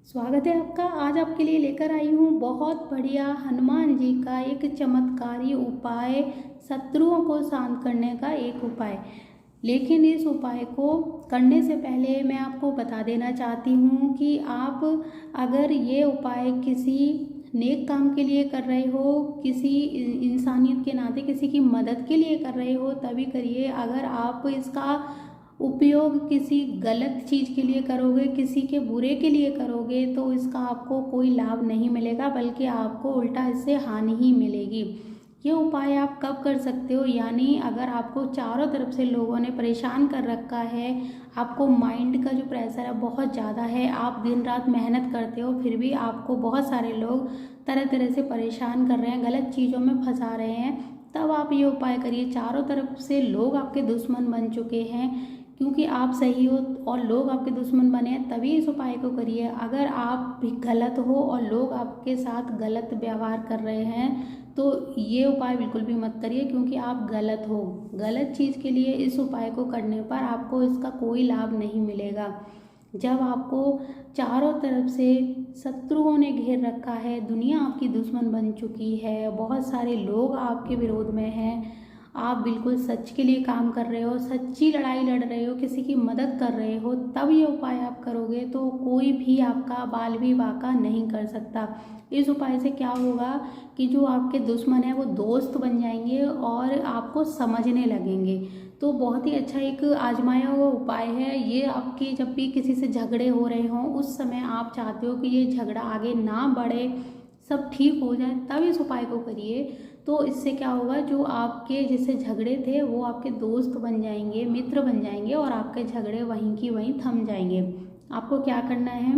स्वागत है आपका। आज आपके लिए लेकर आई हूँ बहुत बढ़िया हनुमान जी का एक चमत्कारी उपाय, शत्रुओं को शांत करने का एक उपाय। लेकिन इस उपाय को करने से पहले मैं आपको बता देना चाहती हूँ कि आप अगर ये उपाय किसी नेक काम के लिए कर रहे हो, किसी इंसानियत के नाते किसी की मदद के लिए कर रहे हो तभी करिए। अगर आप इसका उपयोग किसी गलत चीज़ के लिए करोगे, किसी के बुरे के लिए करोगे तो इसका आपको कोई लाभ नहीं मिलेगा, बल्कि आपको उल्टा इससे हानि ही मिलेगी। ये उपाय आप कब कर सकते हो, यानी अगर आपको चारों तरफ से लोगों ने परेशान कर रखा है, आपको माइंड का जो प्रेशर है बहुत ज़्यादा है, आप दिन रात मेहनत करते हो फिर भी आपको बहुत सारे लोग तरह तरह से परेशान कर रहे हैं, गलत चीज़ों में फंसा रहे हैं, तब आप ये उपाय करिए। चारों तरफ से लोग आपके दुश्मन बन चुके हैं क्योंकि आप सही हो और लोग आपके दुश्मन बने हैं, तभी इस उपाय को करिए। अगर आप भी गलत हो और लोग आपके साथ गलत व्यवहार कर रहे हैं तो ये उपाय बिल्कुल भी मत करिए, क्योंकि आप गलत हो। गलत चीज़ के लिए इस उपाय को करने पर आपको इसका कोई लाभ नहीं मिलेगा। जब आपको चारों तरफ से शत्रुओं ने घेर रखा है, दुनिया आपकी दुश्मन बन चुकी है, बहुत सारे लोग आपके विरोध में हैं, आप बिल्कुल सच के लिए काम कर रहे हो, सच्ची लड़ाई लड़ रहे हो, किसी की मदद कर रहे हो, तब ये उपाय आप करोगे तो कोई भी आपका बाल भी वाका नहीं कर सकता। इस उपाय से क्या होगा कि जो आपके दुश्मन है वो दोस्त बन जाएंगे और आपको समझने लगेंगे। तो बहुत ही अच्छा एक आजमाया हुआ उपाय है ये। आपके जब भी किसी से झगड़े हो रहे हों उस समय आप चाहते हो कि ये झगड़ा आगे ना बढ़े, सब ठीक हो जाए, तब इस उपाय को करिए। तो इससे क्या होगा, जो आपके जिससे झगड़े थे वो आपके दोस्त बन जाएंगे, मित्र बन जाएंगे और आपके झगड़े वहीं की वहीं थम जाएंगे। आपको क्या करना है,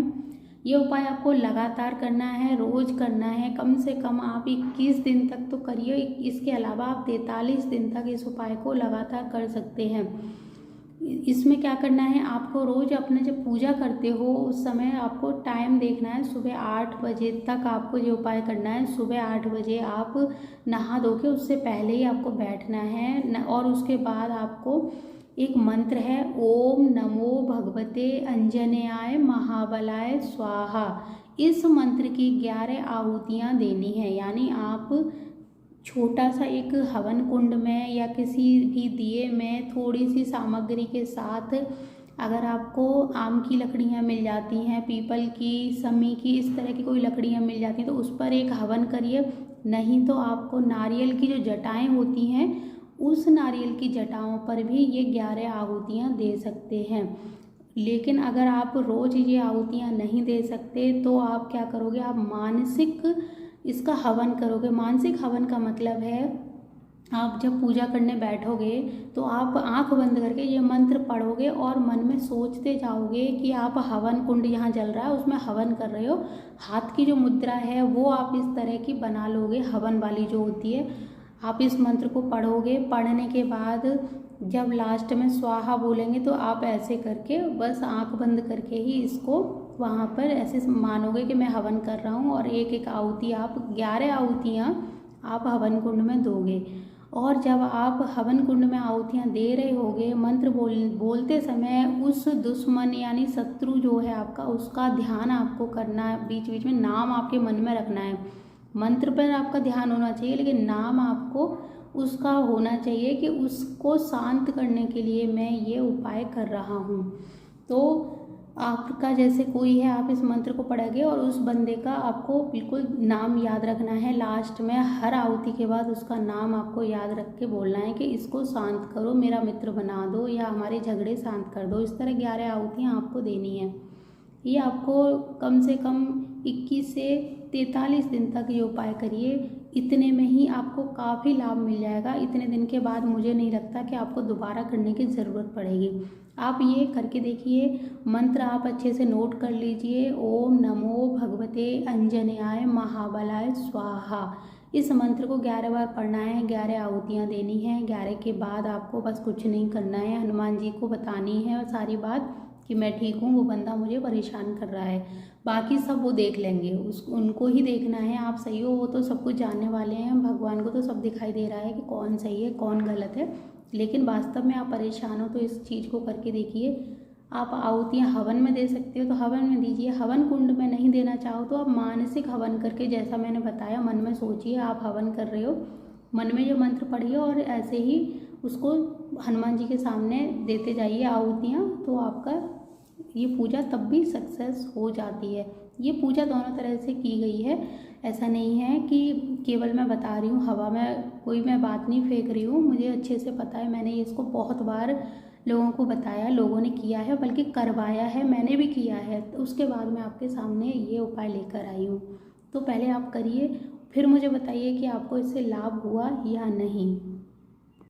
ये उपाय आपको लगातार करना है, रोज करना है, कम से कम आप 21 दिन तक तो करिए। इसके अलावा आप 43 दिन तक इस उपाय को लगातार कर सकते हैं। इसमें क्या करना है, आपको रोज अपने जब पूजा करते हो उस समय आपको टाइम देखना है, सुबह 8 बजे तक आपको ये उपाय करना है। सुबह 8 बजे आप नहा धो के उससे पहले ही आपको बैठना है और उसके बाद आपको एक मंत्र है, ओम नमो भगवते अंजनेयाय महाबलाय स्वाहा। इस मंत्र की 11 आहुतियाँ देनी है, यानी आप छोटा सा एक हवन कुंड में या किसी भी दिए में थोड़ी सी सामग्री के साथ, अगर आपको आम की लकड़ियाँ मिल जाती हैं, पीपल की, समी की, इस तरह की कोई लकड़ियाँ मिल जाती हैं तो उस पर एक हवन करिए। नहीं तो आपको नारियल की जो जटाएं होती हैं उस नारियल की जटाओं पर भी ये 11 आहुतियाँ दे सकते हैं। लेकिन अगर आप रोज़ ये आहुतियाँ नहीं दे सकते तो आप क्या करोगे, आप मानसिक इसका हवन करोगे। मानसिक हवन का मतलब है, आप जब पूजा करने बैठोगे तो आप आंख बंद करके ये मंत्र पढ़ोगे और मन में सोचते जाओगे कि आप हवन कुंड जहाँ जल रहा है उसमें हवन कर रहे हो। हाथ की जो मुद्रा है वो आप इस तरह की बना लोगे, हवन वाली जो होती है। आप इस मंत्र को पढ़ोगे, पढ़ने के बाद जब लास्ट में स्वाहा बोलेंगे तो आप ऐसे करके बस आंख बंद करके ही इसको वहाँ पर ऐसे मानोगे कि मैं हवन कर रहा हूँ, और एक एक आहुति आप 11 आहुतियाँ आप हवन कुंड में दोगे। और जब आप हवन कुंड में आहुतियाँ दे रहे होगे, मंत्र बोलते समय उस दुश्मन यानी शत्रु जो है आपका, उसका ध्यान आपको करना है, बीच बीच में नाम आपके मन में रखना है। मंत्र पर आपका ध्यान होना चाहिए लेकिन नाम आपको उसका होना चाहिए कि उसको शांत करने के लिए मैं ये उपाय कर रहा हूँ। तो आपका जैसे कोई है, आप इस मंत्र को पढ़ोगे और उस बंदे का आपको बिल्कुल नाम याद रखना है। लास्ट में हर आहुति के बाद उसका नाम आपको याद रख के बोलना है कि इसको शांत करो, मेरा मित्र बना दो या हमारे झगड़े शांत कर दो। इस तरह 11 आहुतियाँ आपको देनी है। ये आपको कम से कम 21 से 43 दिन तक ये उपाय करिए। इतने में ही आपको काफ़ी लाभ मिल जाएगा। इतने दिन के बाद मुझे नहीं लगता कि आपको दोबारा करने की ज़रूरत पड़ेगी। आप ये करके देखिए। मंत्र आप अच्छे से नोट कर लीजिए, ओम नमो भगवते अंजनेयाय महाबलाय स्वाहा। इस मंत्र को 11 बार पढ़ना है, 11 आहुतियाँ देनी है। 11 के बाद आपको बस कुछ नहीं करना है, हनुमान जी को बतानी है सारी बात कि मैं ठीक हूँ, वो बंदा मुझे परेशान कर रहा है। बाकी सब वो देख लेंगे, उनको ही देखना है। आप सही हो, वो तो सब कुछ जानने वाले हैं। भगवान को तो सब दिखाई दे रहा है कि कौन सही है कौन गलत है। लेकिन वास्तव में आप परेशान हो तो इस चीज़ को करके देखिए, आप आहुतियाँ हवन में दे सकते हो तो हवन में दीजिए। हवन कुंड में नहीं देना चाहो तो आप मानसिक हवन करके, जैसा मैंने बताया, मन में सोचिए आप हवन कर रहे हो, मन में ये मंत्र पढ़िए और ऐसे ही उसको हनुमान जी के सामने देते जाइए आहुतियाँ, तो आपका ये पूजा तब भी सक्सेस हो जाती है। ये पूजा दोनों तरह से की गई है, ऐसा नहीं है कि केवल मैं बता रही हूँ, हवा में कोई मैं बात नहीं फेंक रही हूँ, मुझे अच्छे से पता है। मैंने इसको बहुत बार लोगों को बताया, लोगों ने किया है, बल्कि करवाया है, मैंने भी किया है, तो उसके बाद मैं आपके सामने ये उपाय लेकर आई हूँ। तो पहले आप करिए, फिर मुझे बताइए कि आपको इससे लाभ हुआ या नहीं।